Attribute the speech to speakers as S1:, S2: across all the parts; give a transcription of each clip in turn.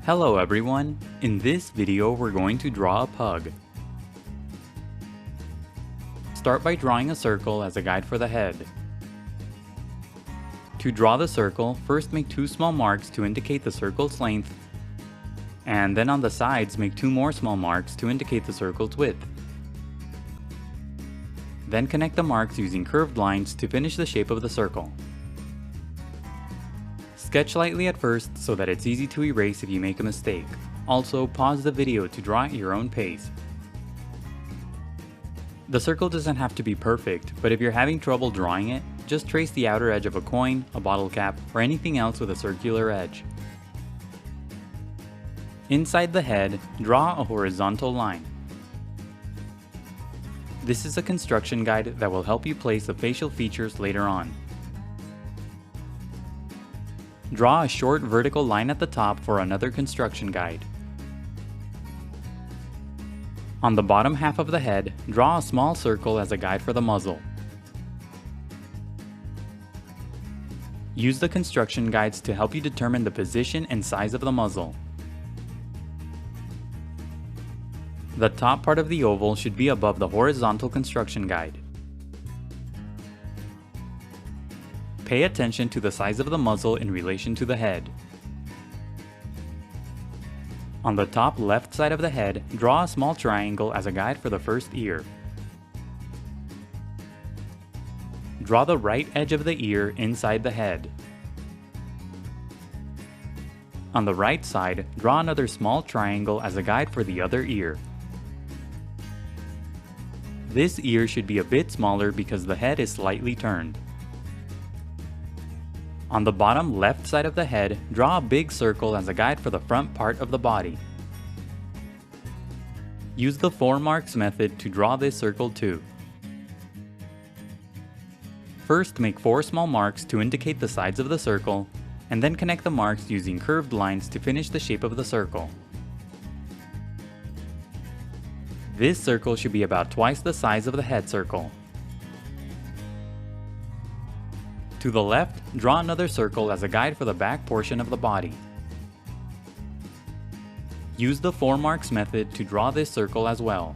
S1: Hello everyone! In this video we're going to draw a pug. Start by drawing a circle as a guide for the head. To draw the circle, first make two small marks to indicate the circle's length, and then on the sides make two more small marks to indicate the circle's width. Then connect the marks using curved lines to finish the shape of the circle. Sketch lightly at first so that it's easy to erase if you make a mistake. Also, pause the video to draw at your own pace. The circle doesn't have to be perfect, but if you're having trouble drawing it, just trace the outer edge of a coin, a bottle cap, or anything else with a circular edge. Inside the head, draw a horizontal line. This is a construction guide that will help you place the facial features later on. Draw a short vertical line at the top for another construction guide. On the bottom half of the head, draw a small circle as a guide for the muzzle. Use the construction guides to help you determine the position and size of the muzzle. The top part of the oval should be above the horizontal construction guide. Pay attention to the size of the muzzle in relation to the head. On the top left side of the head, draw a small triangle as a guide for the first ear. Draw the right edge of the ear inside the head. On the right side, draw another small triangle as a guide for the other ear. This ear should be a bit smaller because the head is slightly turned. On the bottom left side of the head, draw a big circle as a guide for the front part of the body. Use the 4 marks method to draw this circle too. First, make 4 small marks to indicate the sides of the circle, and then connect the marks using curved lines to finish the shape of the circle. This circle should be about twice the size of the head circle. To the left, draw another circle as a guide for the back portion of the body. Use the 4 marks method to draw this circle as well.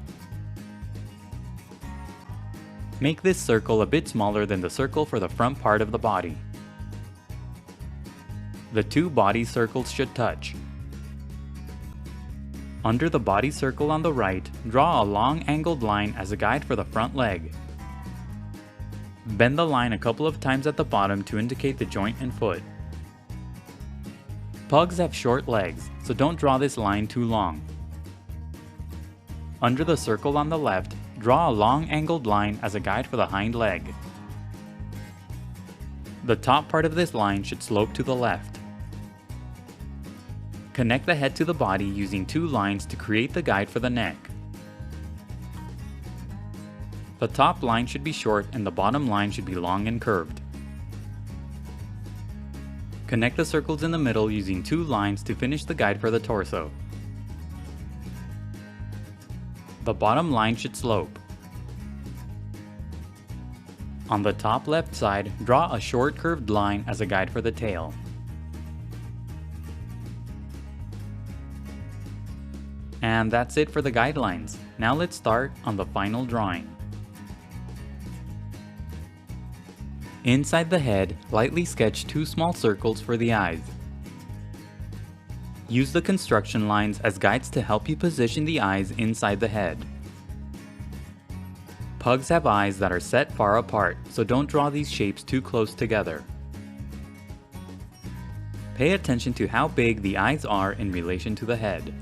S1: Make this circle a bit smaller than the circle for the front part of the body. The 2 body circles should touch. Under the body circle on the right, draw a long angled line as a guide for the front leg. Bend the line a couple of times at the bottom to indicate the joint and foot. Pugs have short legs, so don't draw this line too long. Under the circle on the left, draw a long angled line as a guide for the hind leg. The top part of this line should slope to the left. Connect the head to the body using 2 lines to create the guide for the neck. The top line should be short and the bottom line should be long and curved. Connect the circles in the middle using 2 lines to finish the guide for the torso. The bottom line should slope. On the top left side, draw a short curved line as a guide for the tail. And that's it for the guidelines. Now let's start on the final drawing. Inside the head, lightly sketch 2 small circles for the eyes. Use the construction lines as guides to help you position the eyes inside the head. Pugs have eyes that are set far apart, so don't draw these shapes too close together. Pay attention to how big the eyes are in relation to the head.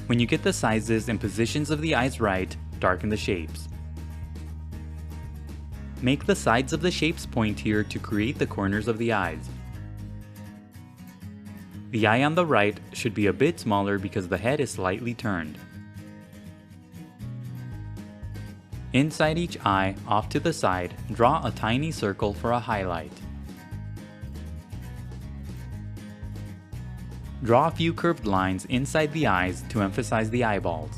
S1: When you get the sizes and positions of the eyes right, darken the shapes. Make the sides of the shapes pointier to create the corners of the eyes. The eye on the right should be a bit smaller because the head is slightly turned. Inside each eye, off to the side, draw a tiny circle for a highlight. Draw a few curved lines inside the eyes to emphasize the eyeballs.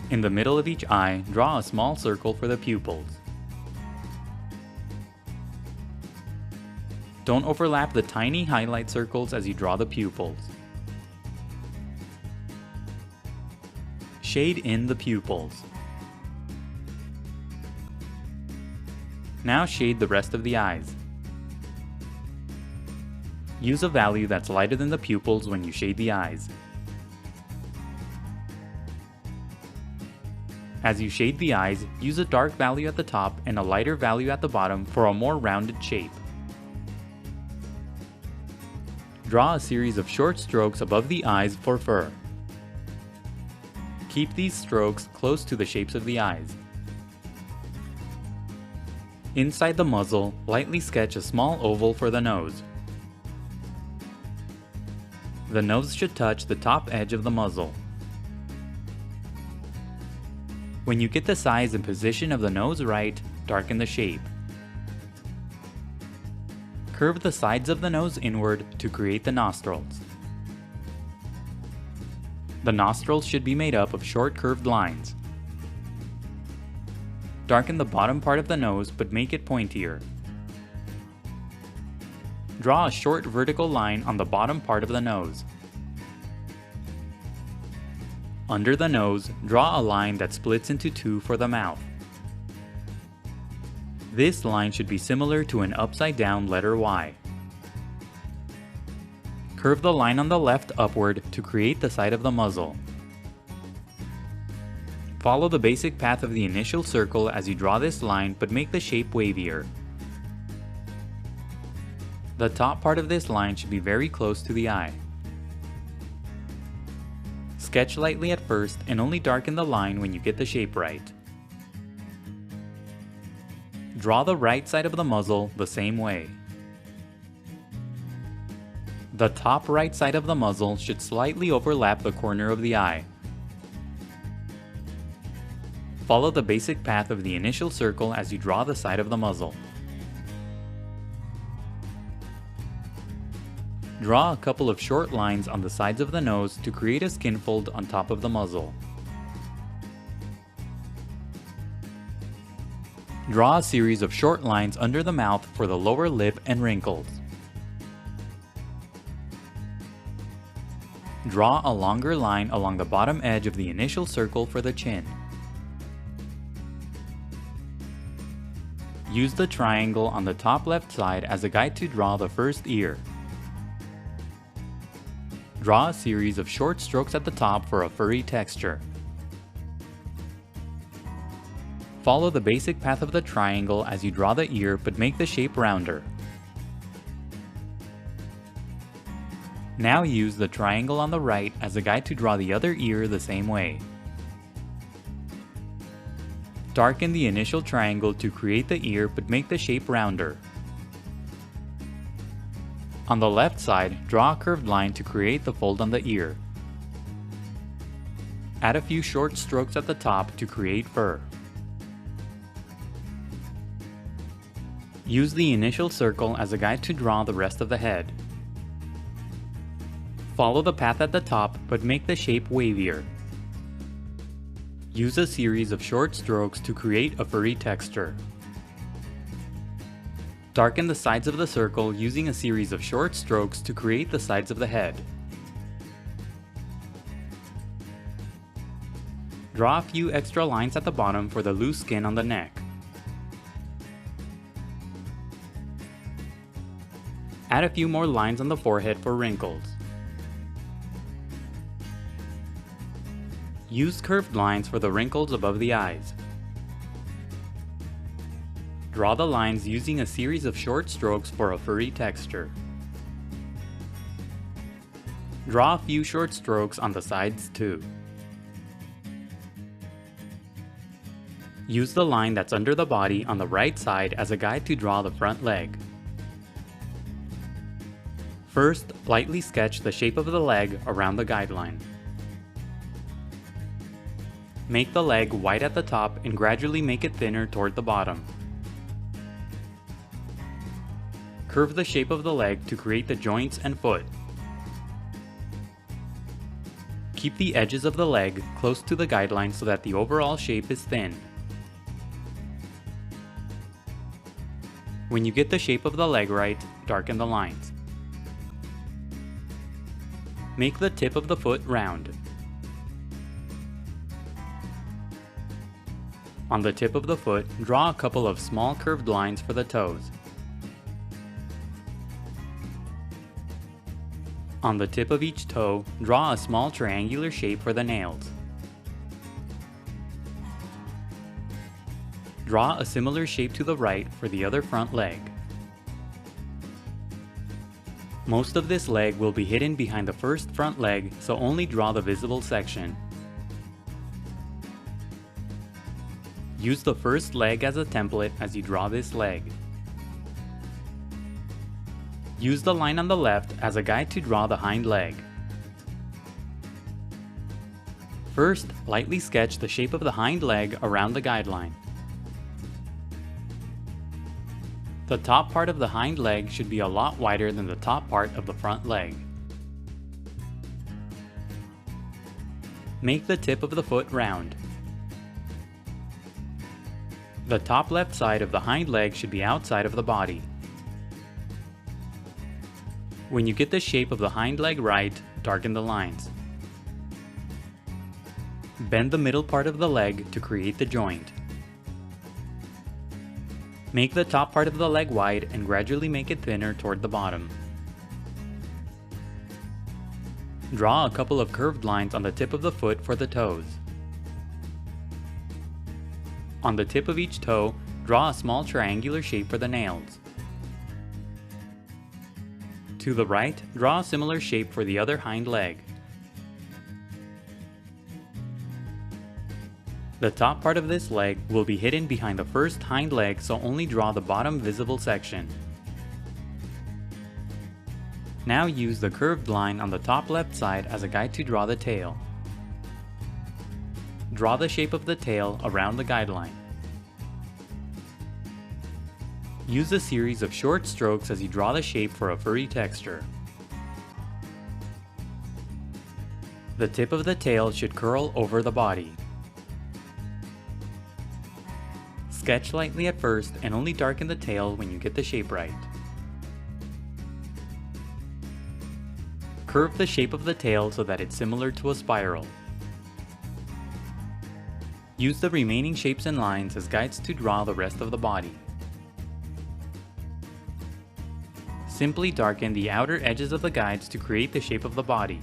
S1: In the middle of each eye, draw a small circle for the pupils. Don't overlap the tiny highlight circles as you draw the pupils. Shade in the pupils. Now shade the rest of the eyes. Use a value that's lighter than the pupils when you shade the eyes. As you shade the eyes, use a dark value at the top and a lighter value at the bottom for a more rounded shape. Draw a series of short strokes above the eyes for fur. Keep these strokes close to the shapes of the eyes. Inside the muzzle, lightly sketch a small oval for the nose. The nose should touch the top edge of the muzzle. When you get the size and position of the nose right, darken the shape. Curve the sides of the nose inward to create the nostrils. The nostrils should be made up of short curved lines. Darken the bottom part of the nose but make it pointier. Draw a short vertical line on the bottom part of the nose. Under the nose, draw a line that splits into two for the mouth. This line should be similar to an upside down letter Y. Curve the line on the left upward to create the side of the muzzle. Follow the basic path of the initial circle as you draw this line, but make the shape wavier. The top part of this line should be very close to the eye. Sketch lightly at first and only darken the line when you get the shape right. Draw the right side of the muzzle the same way. The top right side of the muzzle should slightly overlap the corner of the eye. Follow the basic path of the initial circle as you draw the side of the muzzle. Draw a couple of short lines on the sides of the nose to create a skin fold on top of the muzzle. Draw a series of short lines under the mouth for the lower lip and wrinkles. Draw a longer line along the bottom edge of the initial circle for the chin. Use the triangle on the top left side as a guide to draw the first ear. Draw a series of short strokes at the top for a furry texture. Follow the basic path of the triangle as you draw the ear, but make the shape rounder. Now use the triangle on the right as a guide to draw the other ear the same way. Darken the initial triangle to create the ear, but make the shape rounder. On the left side, draw a curved line to create the fold on the ear. Add a few short strokes at the top to create fur. Use the initial circle as a guide to draw the rest of the head. Follow the path at the top, but make the shape wavier. Use a series of short strokes to create a furry texture. Darken the sides of the circle using a series of short strokes to create the sides of the head. Draw a few extra lines at the bottom for the loose skin on the neck. Add a few more lines on the forehead for wrinkles. Use curved lines for the wrinkles above the eyes. Draw the lines using a series of short strokes for a furry texture. Draw a few short strokes on the sides too. Use the line that's under the body on the right side as a guide to draw the front leg. First, lightly sketch the shape of the leg around the guideline. Make the leg white at the top and gradually make it thinner toward the bottom. Curve the shape of the leg to create the joints and foot. Keep the edges of the leg close to the guideline so that the overall shape is thin. When you get the shape of the leg right, darken the lines. Make the tip of the foot round. On the tip of the foot, draw a couple of small curved lines for the toes. On the tip of each toe, draw a small triangular shape for the nails. Draw a similar shape to the right for the other front leg. Most of this leg will be hidden behind the first front leg, so only draw the visible section. Use the first leg as a template as you draw this leg. Use the line on the left as a guide to draw the hind leg. First, lightly sketch the shape of the hind leg around the guideline. The top part of the hind leg should be a lot wider than the top part of the front leg. Make the tip of the foot round. The top left side of the hind leg should be outside of the body. When you get the shape of the hind leg right, darken the lines. Bend the middle part of the leg to create the joint. Make the top part of the leg wide and gradually make it thinner toward the bottom. Draw a couple of curved lines on the tip of the foot for the toes. On the tip of each toe, draw a small triangular shape for the nails. To the right, draw a similar shape for the other hind leg. The top part of this leg will be hidden behind the first hind leg, so only draw the bottom visible section. Now use the curved line on the top left side as a guide to draw the tail. Draw the shape of the tail around the guideline. Use a series of short strokes as you draw the shape for a furry texture. The tip of the tail should curl over the body. Sketch lightly at first and only darken the tail when you get the shape right. Curve the shape of the tail so that it's similar to a spiral. Use the remaining shapes and lines as guides to draw the rest of the body. Simply darken the outer edges of the guides to create the shape of the body.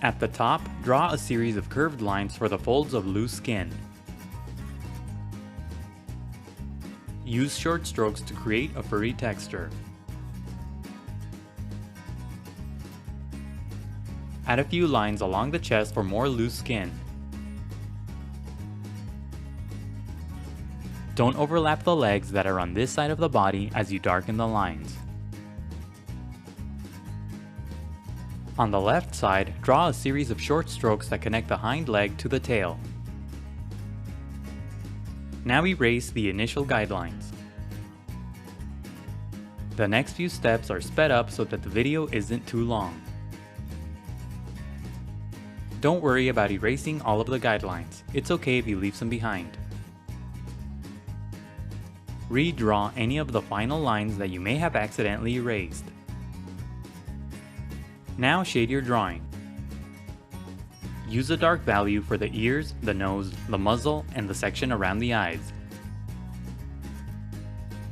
S1: At the top, draw a series of curved lines for the folds of loose skin. Use short strokes to create a furry texture. Add a few lines along the chest for more loose skin. Don't overlap the legs that are on this side of the body as you darken the lines. On the left side, draw a series of short strokes that connect the hind leg to the tail. Now erase the initial guidelines. The next few steps are sped up so that the video isn't too long. Don't worry about erasing all of the guidelines. It's okay if you leave some behind. Redraw any of the final lines that you may have accidentally erased. Now shade your drawing. Use a dark value for the ears, the nose, the muzzle, and the section around the eyes.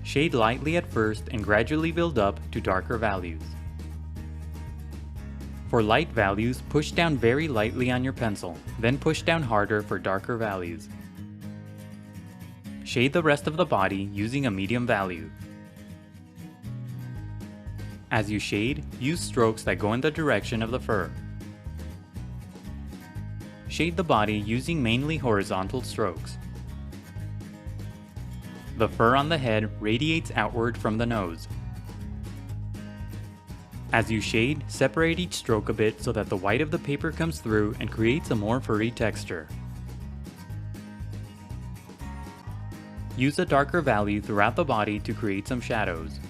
S1: Shade lightly at first and gradually build up to darker values. For light values, push down very lightly on your pencil, then push down harder for darker values. Shade the rest of the body using a medium value. As you shade, use strokes that go in the direction of the fur. Shade the body using mainly horizontal strokes. The fur on the head radiates outward from the nose. As you shade, separate each stroke a bit so that the white of the paper comes through and creates a more furry texture. Use a darker value throughout the body to create some shadows.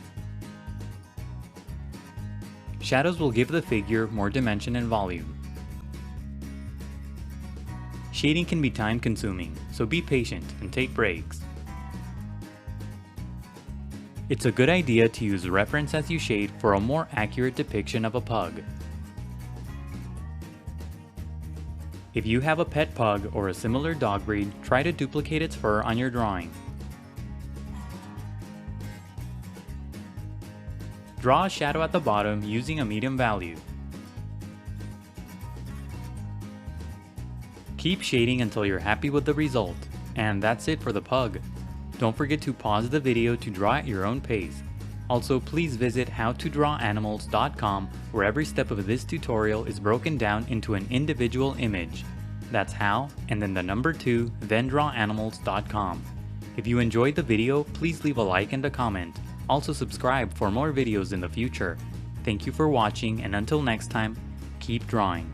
S1: Shadows will give the figure more dimension and volume. Shading can be time consuming, so be patient and take breaks. It's a good idea to use reference as you shade for a more accurate depiction of a pug. If you have a pet pug or a similar dog breed, try to duplicate its fur on your drawing. Draw a shadow at the bottom using a medium value. Keep shading until you're happy with the result. And that's it for the pug. Don't forget to pause the video to draw at your own pace. Also, please visit howtodrawanimals.com where every step of this tutorial is broken down into an individual image. That's how, and then the number 2, then drawanimals.com. If you enjoyed the video, please leave a like and a comment. Also subscribe for more videos in the future. Thank you for watching, and until next time, keep drawing.